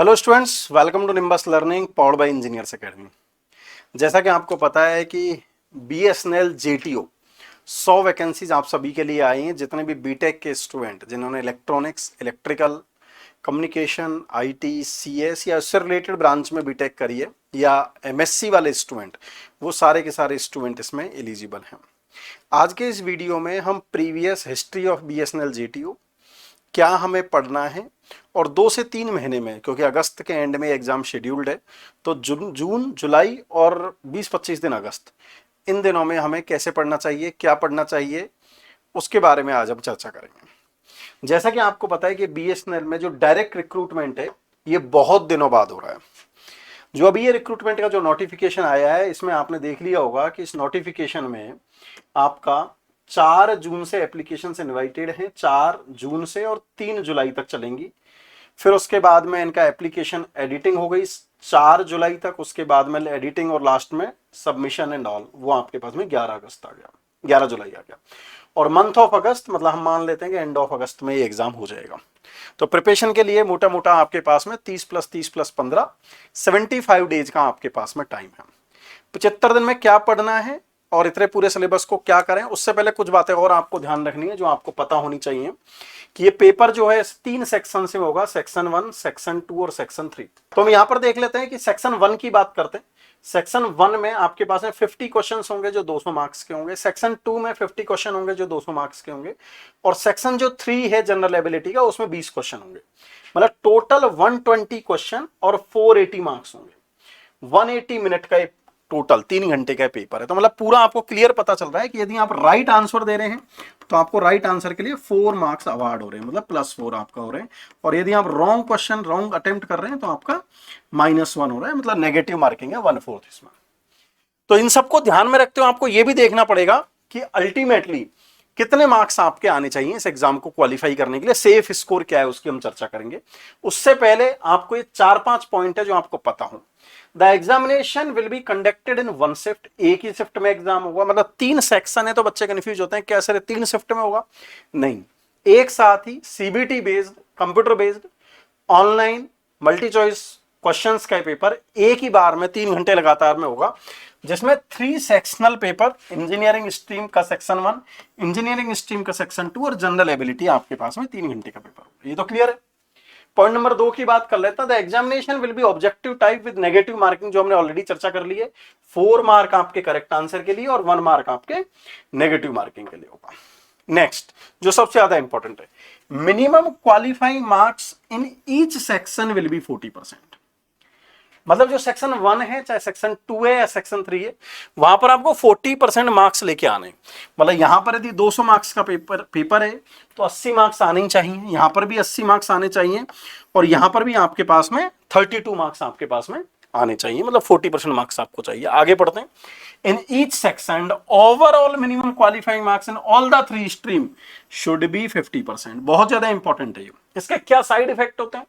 Hello students, welcome to Nimbus Learning powered by Engineers Academy. जैसा कि आपको पता है कि बीएसएनएल जेटीओ 100 वैकेंसीज आप सभी के लिए आई हैं। जितने भी बीटेक के स्टूडेंट जिन्होंने electronics, electrical, communication, IT, CS या उससे रिलेटेड ब्रांच में बीटेक करी है या एमएससी वाले स्टूडेंट, वो सारे के सारे स्टूडेंट इसमें एलिजिबल हैं। आज के इस वीडियो में हम previous history of BSNL JTO, क्या हमें पढ़ना है और 2 से 3 महीने में, क्योंकि अगस्त के एंड में एग्जाम शेड्यूल्ड है, तो जून, जुलाई और 20-25 दिन अगस्त, इन दिनों में हमें कैसे पढ़ना चाहिए, क्या पढ़ना चाहिए, उसके बारे में आज हम चर्चा करेंगे। जैसा कि आपको पता है कि बीएसएनएल में जो डायरेक्ट रिक्रूटमेंट है ये बहुत दिनों बाद हो रहा है। जो अभी ये रिक्रूटमेंट का जो नोटिफिकेशन आया है, इसमें आपने देख लिया होगा कि इस नोटिफिकेशन में आपका 4 जून से एप्लीकेशन इनवाइटेड हैं, 4 जून से और 3 जुलाई तक चलेंगी। फिर उसके बाद में इनका एप्लीकेशन एडिटिंग हो गई 4 जुलाई तक, उसके बाद में एडिटिंग और लास्ट में सबमिशन एंड ऑल, वो आपके पास में 11 अगस्त आ गया, 11 जुलाई आ गया। और मंथ ऑफ अगस्त मतलब हम मान लेते हैं कि एंड ऑफ अगस्त में ये एग्जाम हो जाएगा। तो प्रिपरेशन के लिए मोटा मोटा आपके पास में 30 + 30 + 15 75 डेज का आपके पास में टाइम है। 75 दिन में क्या पढ़ना है और इतने पूरे सिलेबस को क्या करें, उससे पहले कुछ बातें और आपको ध्यान रखनी है जो आपको पता होनी चाहिए कि ये पेपर जो है 3 सेक्शन से होगा, सेक्शन 1, सेक्शन 2 और सेक्शन 3। तो हम यहां पर देख लेते हैं कि सेक्शन 1 की बात करते हैं। सेक्शन 1 में आपके पास में 50 क्वेश्चंस होंगे जो 200 मार्क्स के होंगे। सेक्शन 2 में 50 क्वेश्चन होंगे जो 200 मार्क्स के होंगे। और सेक्शन जो 3 है जनरल एबिलिटी का, उसमें 20 क्वेश्चन होंगे। मतलब टोटल 120 क्वेश्चन और 480 मार्क्स होंगे। 180 मिनट का एक टोटल 3 घंटे का पेपर है। तो मतलब पूरा आपको क्लियर पता चल रहा है कि यदि आप राइट आंसर दे रहे हैं तो आपको राइट आंसर के लिए 4 मार्क्स अवार्ड हो रहे हैं, मतलब +4 आपका हो रहे हैं। और यदि आप रॉन्ग क्वेश्चन, रॉन्ग अटेम्प्ट कर रहे हैं तो आपका -1 हो रहा है, मतलब नेगेटिव मार्किंग है 1/4 इसमें। तो इन सबको ध्यान में रखते हुए आपको यह भी देखना पड़ेगा कि अल्टीमेटली कितने मार्क्स आपके आने चाहिए इस एग्जाम को क्वालिफाई करने के लिए। सेफ स्कोर क्या है उसकी हम चर्चा करेंगे। उससे पहले आपको ये 4-5 पॉइंट है जो आपको पता हो। The examination will be conducted in 1 shift, एक ही शिफ्ट में एग्जाम होगा। मतलब 3 सेक्शन है तो बच्चे कंफ्यूज होते हैं क्या सर 3 शिफ्ट में होगा, नहीं, एक साथ ही CBT based, computer based, online multi choice questions का पेपर एक ही बार में 3 घंटे लगातार में होगा, जिसमें 3 सेक्शनल पेपर, इंजीनियरिंग स्ट्रीम का सेक्शन 1, इंजीनियरिंग स्ट्रीम का सेक्शन 2 और जनरल एबिलिटी आपके पास में 3 घंटे का पेपर होगा। ये तो क्लियर है। पॉइंट नंबर 2 की बात कर लेता है। The examination will be objective type with negative marking, जो हमने ऑलरेडी चर्चा कर ली है। 4 मार्क आपके करेक्ट आंसर के लिए और 1 मार्क आपके नेगेटिव मार्किंग के लिए होगा। नेक्स्ट जो सबसे ज्यादा इंपॉर्टेंट है, minimum qualifying marks in each section will be 40%। मतलब जो सेक्शन 1 है, चाहे सेक्शन 2 है या सेक्शन 3 है, वहां पर आपको 40% मार्क्स लेके आने हैं। मतलब यहां पर यदि 200 मार्क्स का पेपर है तो 80 मार्क्स आने ही चाहिए, यहां पर भी 80 मार्क्स आने चाहिए और यहां पर भी आपके पास में 32 मार्क्स आपके पास में आने चाहिए। मतलब 40% मार्क्स आपको चाहिए। आगे पढ़ते हैं। In each section overall minimum qualifying marks in all the 3 stream should be 50%। बहुत ज्यादा इंपॉर्टेंट है ये। इसके क्या साइड इफेक्ट होते हैं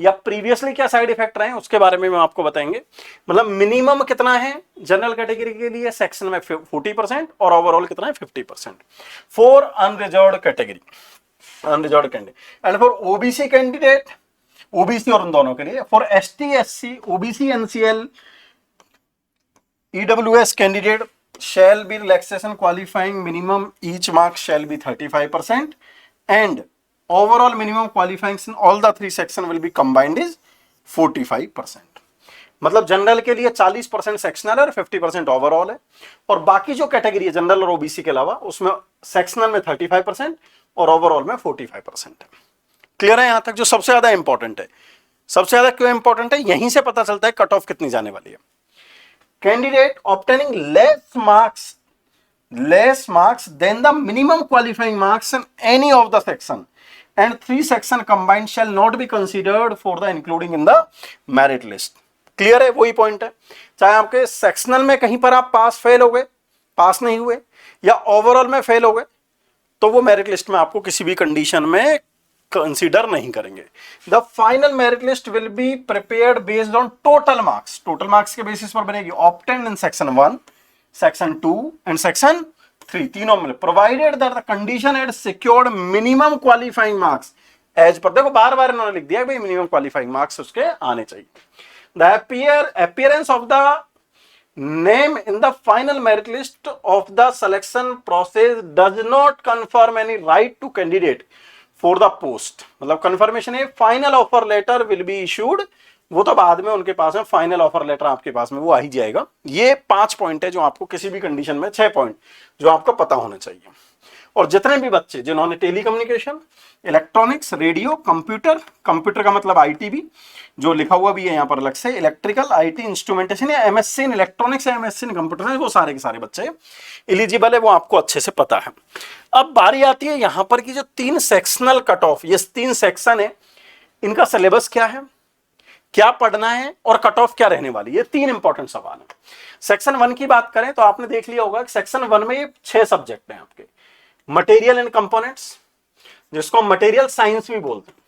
या प्रीवियसली क्या साइड इफेक्ट रहे हैं उसके बारे में हम आपको बताएंगे। मतलब मिनिमम कितना है जनरल कैटेगरी के लिए सेक्शन में 40% और ओवरऑल कितना है 50%। For unreserved category, unreserved candidate and for OBC candidate, OBC और उन दोनों के लिए, for ST, SC, OBC, NCL, EWS candidate shall be relaxation qualifying minimum each mark shall be 35% and overall minimum qualifying in all the 3 section will be combined is 45%। मतलब general के लिए 40% sectional है और 50% ओवरऑल है। और बाकी जो category है जनरल और ओबीसी के अलावा, उसमें सेक्शनल में 35% और ओवरऑल में 45% है। क्लियर है यहां तक? जो सबसे ज्यादा इंपॉर्टेंट है, सबसे ज्यादा क्यों इंपॉर्टेंट है, यहीं से पता चलता है कट ऑफ कितनी जाने वाली है। Candidate obtaining less marks than the minimum qualifying marks in any of the section and 3 section combined shall not be considered for the including in the merit list। Clear है? वही point है। चाहे आपके sectional में कहीं पर आप pass fail हो गए, पास नहीं हुए, या ओवरऑल में फेल हो गए, तो वो मेरिट लिस्ट में आपको किसी भी कंडीशन में कंसीडर नहीं करेंगे। The final merit list will be prepared based on total marks, total marks के बेसिस पर बनेगी। Obtained in section 1, section 2 and section 3, तीनों में, provided that the condition had secured minimum qualifying marks as per, देखो बार बार इन्होंने लिख दिया भाई मिनिमम क्वालिफाइंग मार्क्स उसके आने चाहिए। The appearance of the name in the final merit list of the selection process does not confirm any right to candidate for the post. मतलब confirmation है, final offer letter will be issued, वो तो बाद में उनके पास है, final offer letter आपके पास में वो आ ही जाएगा। ये 5 पॉइंट है जो आपको किसी भी कंडीशन में, 6 पॉइंट जो आपको पता होना चाहिए। और जितने भी बच्चे जिन्होंने telecommunication, electronics, radio, computer, computer का मतलब आईटी भी जो लिखा हुआ भी है यहां पर अलग से, इलेक्ट्रिकल, आईटी, इंस्ट्रूमेंटेशन या एमएससी इन इलेक्ट्रॉनिक्स या एमएससी इन कंप्यूटर है, वो सारे के सारे बच्चे एलिजिबल है, वो आपको अच्छे से पता है। अब बारी आती है यहां पर की जो 3 सेक्शनल कट ऑफ, ये 3 सेक्शन है, इनका सिलेबस क्या है, क्या पढ़ना है और कट ऑफ क्या रहने वाली, ये 3 इंपॉर्टेंट सवाल है। सेक्शन 1 की बात करें तो आपने देख लिया होगा कि सेक्शन 1 में ये 6 सब्जेक्ट हैं आपके। मटेरियल एंड कंपोनेंट्स, जिसको हम मटेरियल साइंस भी बोलते हैं,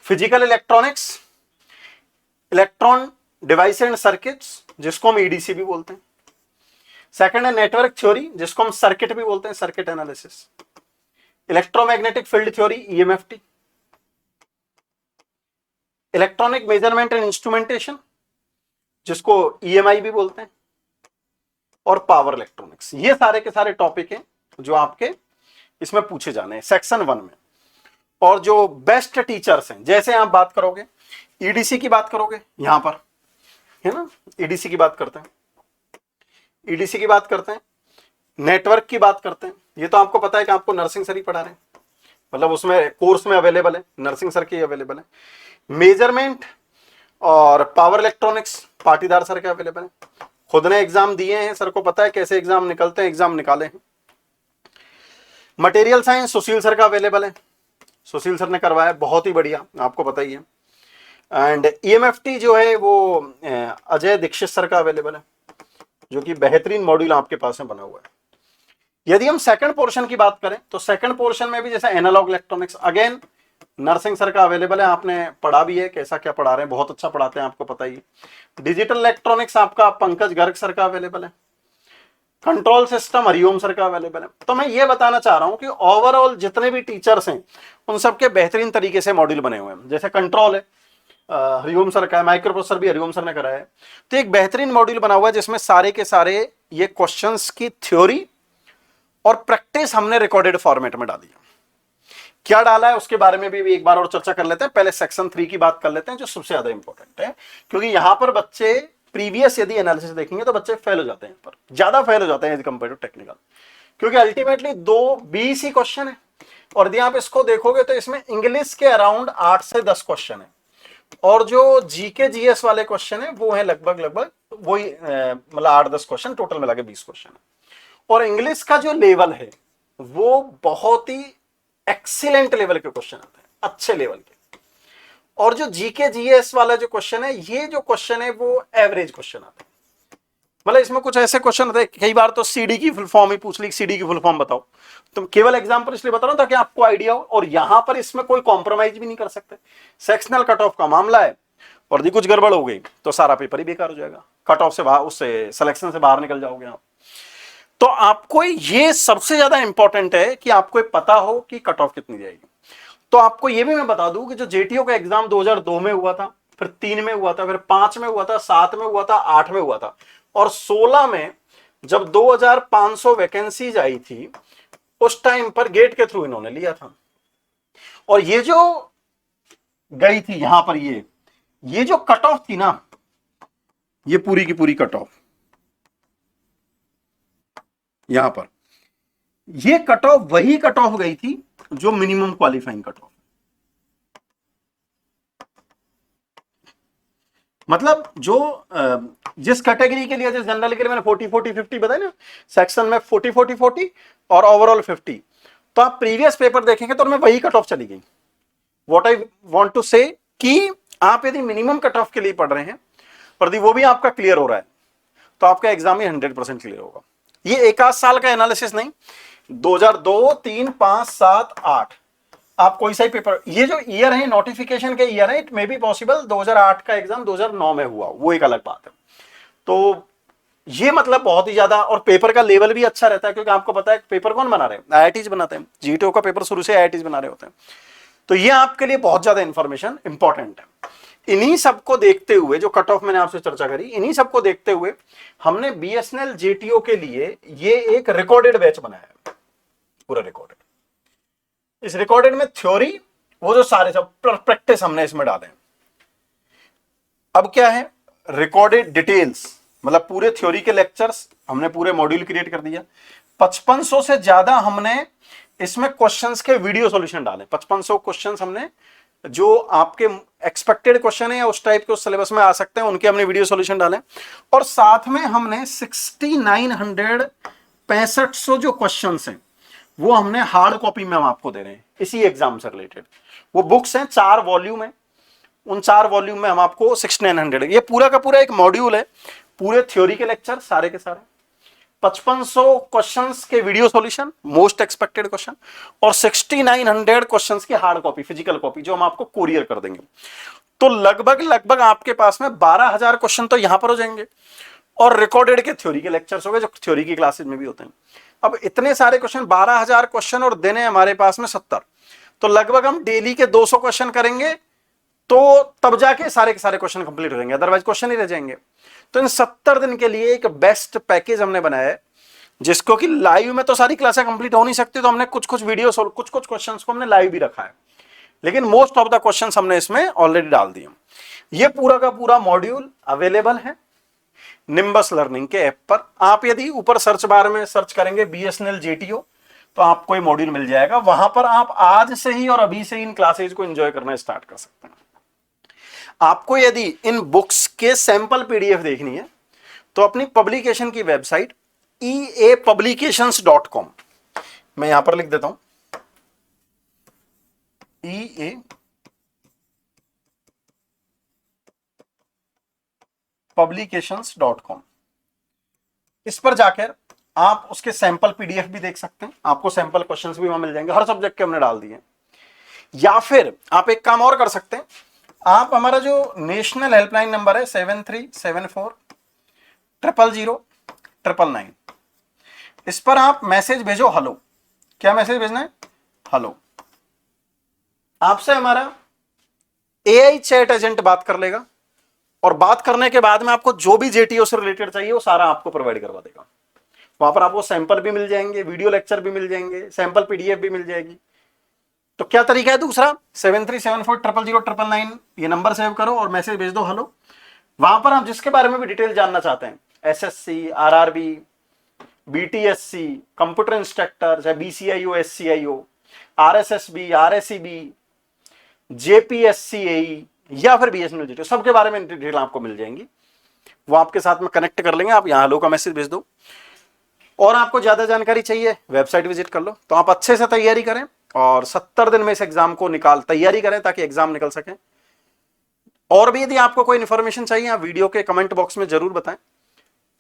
physical electronics, electron device and circuits, जिसको हम ईडीसी भी बोलते हैं। सेकंड है नेटवर्क थ्योरी, जिसको हम सर्किट भी बोलते हैं, circuit analysis. Electromagnetic field theory, EMFT. Electronic measurement and instrumentation, जिसको ईएमआई भी बोलते हैं। और पावर इलेक्ट्रॉनिक्स, ये सारे के सारे टॉपिक हैं जो आपके इसमें पूछे जाने हैं सेक्शन 1 में। और जो बेस्ट टीचर्स हैं, जैसे आप बात करोगे ईडीसी की बात करोगे, यहां पर है ना, ईडीसी की बात करते हैं, ईडीसी की बात करते हैं, नेटवर्क की बात करते हैं। ये तो आपको पता है कि आपको नर्सिंग सर ही पढ़ा रहे हैं, मतलब उसमें कोर्स में अवेलेबल है, नर्सिंग सर की अवेलेबल है। मेजरमेंट और पावर इलेक्ट्रॉनिक्स पाटीदार सर के अवेलेबल है, खुद ने एग्जाम दिए हैं, सर को पता है कैसे एग्जाम निकलते हैं, एग्जाम निकाले हैं। मटेरियल साइंस सुशील सर का अवेलेबल है, सुशील सर ने करवाया, बहुत ही बढ़िया, आपको पता ही है। एंड ईएमएफटी जो है वो अजय दीक्षित सर का अवेलेबल है, जो कि बेहतरीन मॉड्यूल आपके पास में बना हुआ है। यदि हम सेकंड पोर्शन की बात करें तो सेकंड पोर्शन में भी जैसे analogue electronics, again nursing sir का अवेलेबल है, आपने पढ़ा भी है, कैसा क्या पढ़ा रहे हैं, बहुत अच्छा पढ़ाते हैं, आपको पता ही है। डिजिटल इलेक्ट्रॉनिक्स आपका पंकज गर्ग सर का अवेलेबल है। कंट्रोल सिस्टम हरिओम सर का अवेलेबल है। तो मैं ये बताना चाह रहा हूं कि ओवरऑल जितने भी टीचर्स हैं उन सबके बेहतरीन तरीके से मॉड्यूल बने हुए हैं। जैसे कंट्रोल है हरिओम सर का है, माइक्रो प्रोसेसर भी हरिओम सर ने कराया है। तो एक बेहतरीन मॉड्यूल बना हुआ है जिसमें सारे के सारे ये क्वेश्चंस की थ्योरी और प्रैक्टिस हमने रिकॉर्डेड फॉर्मेट में डाली है। क्या डाला है उसके बारे में भी एक बार और चर्चा कर लेते हैं। पहले सेक्शन 3 की बात कर लेते हैं जो सबसे ज्यादा इंपॉर्टेंट है, क्योंकि यहां पर बच्चे प्रीवियस यदि एनालिसिस देखेंगे तो बच्चे फेल हो जाते हैं, पर ज्यादा फेल हो जाते हैं कंपेयर टू टेक्निकल, क्योंकि अल्टीमेटली 20 ही क्वेश्चन है। और यदि आप इसको देखोगे तो इसमें इंग्लिश के अराउंड 8 से 10 क्वेश्चन है, और जो जीके जीएस वाले क्वेश्चन है वो है लगभग वही मतलब 8-10 क्वेश्चन, टोटल मिला के 20 क्वेश्चन है। और इंग्लिश का जो लेवल है वो बहुत ही एक्सीलेंट लेवल के क्वेश्चन आते हैं, अच्छे लेवल के। और जो जीके जीएस वाला जो क्वेश्चन है, ये जो क्वेश्चन है वो एवरेज क्वेश्चन आते हैं। मतलब इसमें कुछ ऐसे क्वेश्चन होते हैं, कई बार तो सीडी की फुल फॉर्म ही पूछ ली, सीडी की फुल फॉर्म बताओ। तुम केवल एग्जांपल इसलिए बता रहा हूं ताकि आपको आइडिया हो। और यहां पर इसमें कोई कॉम्प्रोमाइज भी नहीं कर सकते, सेक्शनल कट ऑफ का मामला है, और यदि कुछ गड़बड़ हो गई तो सारा पेपर ही बेकार हो जाएगा, कट ऑफ से बाहर, उससे सिलेक्शन से बाहर निकल जाओगे आप। तो आपको ये सबसे ज्यादा इंपॉर्टेंट है कि आपको पता हो कि कट ऑफ कितनी जाएगी। तो आपको ये भी मैं बता दूं कि जो जेटीओ का एग्जाम 2002 में हुआ था, फिर 3 में हुआ था, फिर 5 में हुआ था, 7 में हुआ था, 8 में हुआ था, और 16 में जब 2500 वैकेंसीज आई थी उस टाइम पर गेट के थ्रू इन्होंने लिया था। और ये जो गई थी यहां पर, ये जो कट ऑफ थी ना, ये पूरी की पूरी कट ऑफ यहां पर, ये कट ऑफ वही कट ऑफ गई थी जो मिनिमम क्वालिफाइंग कट ऑफ। मतलब जो जिस कैटेगरी के लिए, जिस जनरल के लिए मैंने 40-40-50 बताया ना, सेक्शन में 40-40-40 और ओवरऑल 50, तो आप प्रीवियस पेपर देखेंगे तो उनमें वही कट ऑफ चली गई। व्हाट आई वांट टू से कि आप यदि मिनिमम कट ऑफ के लिए पढ़ रहे हैं पर यदि वो भी आपका क्लियर हो रहा है तो आपका एग्जाम ही 100% क्लियर होगा। ये एक आध साल का एनालिसिस नहीं, 2002, 3, 5, 7, 8 आप कोई सा ही पेपर, ये जो ईयर है नोटिफिकेशन के ईयर है, इट मे बी पॉसिबल 2008 का एग्जाम 2009 में हुआ, वो एक अलग बात है। तो ये मतलब बहुत ही ज्यादा, और पेपर का लेवल भी अच्छा रहता है, क्योंकि आपको पता है पेपर कौन बना रहे हैं, आईआईटीज बनाते हैं। जीटीओ का पेपर शुरू से आईआईटीज बना रहे होते हैं। तो ये आपके लिए बहुत ज्यादा इंफॉर्मेशन इंपॉर्टेंट है। इन्हीं सबको देखते हुए, जो कट ऑफ मैंने आपसे चर्चा करी, इन्हीं सबको देखते हुए हमने बीएसएनएल जेटीओ के लिए ये एक रिकॉर्डेड बैच बनाया है, पूरा रिकॉर्डेड। इस रिकॉर्डेड में थ्योरी, वो जो सारे सब प्रैक्टिस हमने इसमें डाले हैं। अब क्या है, रिकॉर्डेड डिटेल्स, मतलब पूरे थ्योरी के लेक्चर्स हमने पूरे मॉड्यूल क्रिएट कर दिया। 5500 से ज्यादा हमने इसमें क्वेश्चंस के वीडियो सॉल्यूशन डाले। 5500 क्वेश्चंस हमने, जो आपके एक्सपेक्टेड क्वेश्चन है या उस टाइप के उस सिलेबस में आ सकते हैं, उनके हमने वीडियो सॉल्यूशन डाले। और साथ में हमने 6965 जो क्वेश्चंस हैं वो हमने हार्ड कॉपी में हम आपको दे रहे हैं, इसी एग्जाम से रिलेटेड। वो बुक्स हैं, 4 वॉल्यूम है, उन 4 वॉल्यूम में हम आपको 6900, ये पूरा का पूरा एक मॉड्यूल है, पूरे थ्योरी के लेक्चर सारे के सारे, 5500 क्वेश्चंस के video solution, most expected question, और 6900 क्वेश्चंस की हार्ड कॉपी, फिजिकल कॉपी, जो हम आपको कुरियर कर देंगे। तो लगभग आपके पास में 12000 क्वेश्चन तो यहां पर हो जाएंगे, और रिकॉर्डेड के थ्योरी के लेक्चर्स हो गए, जो थ्योरी की क्लासेज में भी होते हैं। अब इतने सारे क्वेश्चन, 12000 क्वेश्चन, और दिन है हमारे पास में 70, तो लगभग हम डेली के 200 क्वेश्चन करेंगे, तो तब जाके सारे के सारे क्वेश्चन कंप्लीट हो जाएंगे, अदरवाइज क्वेश्चन ही रह जाएंगे। तो इन 70 दिन के लिए एक बेस्ट पैकेज हमने बनाया है, जिसको कि लाइव में तो सारी क्लासें कंप्लीट हो नहीं सकती, तो हमने कुछ वीडियो, कुछ क्वेश्चंस को हमने लाइव भी रखा है, लेकिन मोस्ट ऑफ द क्वेश्चंस हमने इसमें ऑलरेडी डाल दिए। ये पूरा का पूरा मॉड्यूल अवेलेबल है निम्बस लर्निंग के ऐप पर। आप यदि ऊपर सर्च बार में सर्च करेंगे बीएसएनएल जेटीओ, तो आपको ये मॉड्यूल मिल जाएगा। वहां पर आप आज से ही और अभी से ही इन क्लासेज को एंजॉय करना स्टार्ट कर सकते हैं। आपको यदि इन बुक्स के सैंपल पीडीएफ देखनी है, तो अपनी पब्लिकेशन की वेबसाइट eapublications.com, मैं यहां पर लिख देता हूं eapublications.com। इस पर जाकर आप उसके सैंपल पीडीएफ भी देख सकते हैं, आपको सैंपल क्वेश्चंस भी वहां मिल जाएंगे, हर सब्जेक्ट के हमने डाल दिए। या फिर आप एक काम और कर सकते हैं, आप हमारा जो नेशनल हेल्पलाइन नंबर है 7374000999, इस पर आप मैसेज भेजो हेलो। क्या मैसेज भेजना है? हेलो। आपसे हमारा एआई चैट एजेंट बात कर लेगा, और बात करने के बाद में आपको जो भी जेटीओ से रिलेटेड चाहिए वो सारा आपको प्रोवाइड करवा देगा। वहां पर आपको सैंपल भी मिल जाएंगे, वीडियो लेक्चर भी मिल जाएंगे, सैंपल पीडीएफ भी मिल जाएगी। तो क्या तरीका है दूसरा, 7374000999, ये नंबर सेव करो और मैसेज भेज दो हेलो। वहां पर आप जिसके बारे में भी डिटेल जानना चाहते हैं, SSC, RRB, BTSC, computer instructor, चाहे बीसीआईओ, एससीआईओ, आरएसएसबी, आरएसईबी, जेपीएससीएई, या फिर बीएसएनएल जेटीओ, सबके बारे में डिटेल आपको मिल जाएंगी। वो आपके साथ में कनेक्ट कर लेंगे। आप यहाँ हेलो का मैसेज भेज दो। और आपको ज्यादा जानकारी चाहिए, वेबसाइट विजिट कर लो। तो आप अच्छे से तैयारी करें और 70 दिन में इस एग्जाम को तैयारी करें, ताकि एग्जाम निकल सके। और भी यदि आपको कोई इन्फॉर्मेशन चाहिए, आप वीडियो के कमेंट बॉक्स में जरूर बताएं,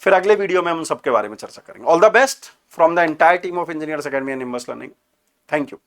फिर अगले वीडियो में हम उन सबके बारे में चर्चा करेंगे। All the best from the entire team of engineers academy and nimbus learning. Thank you.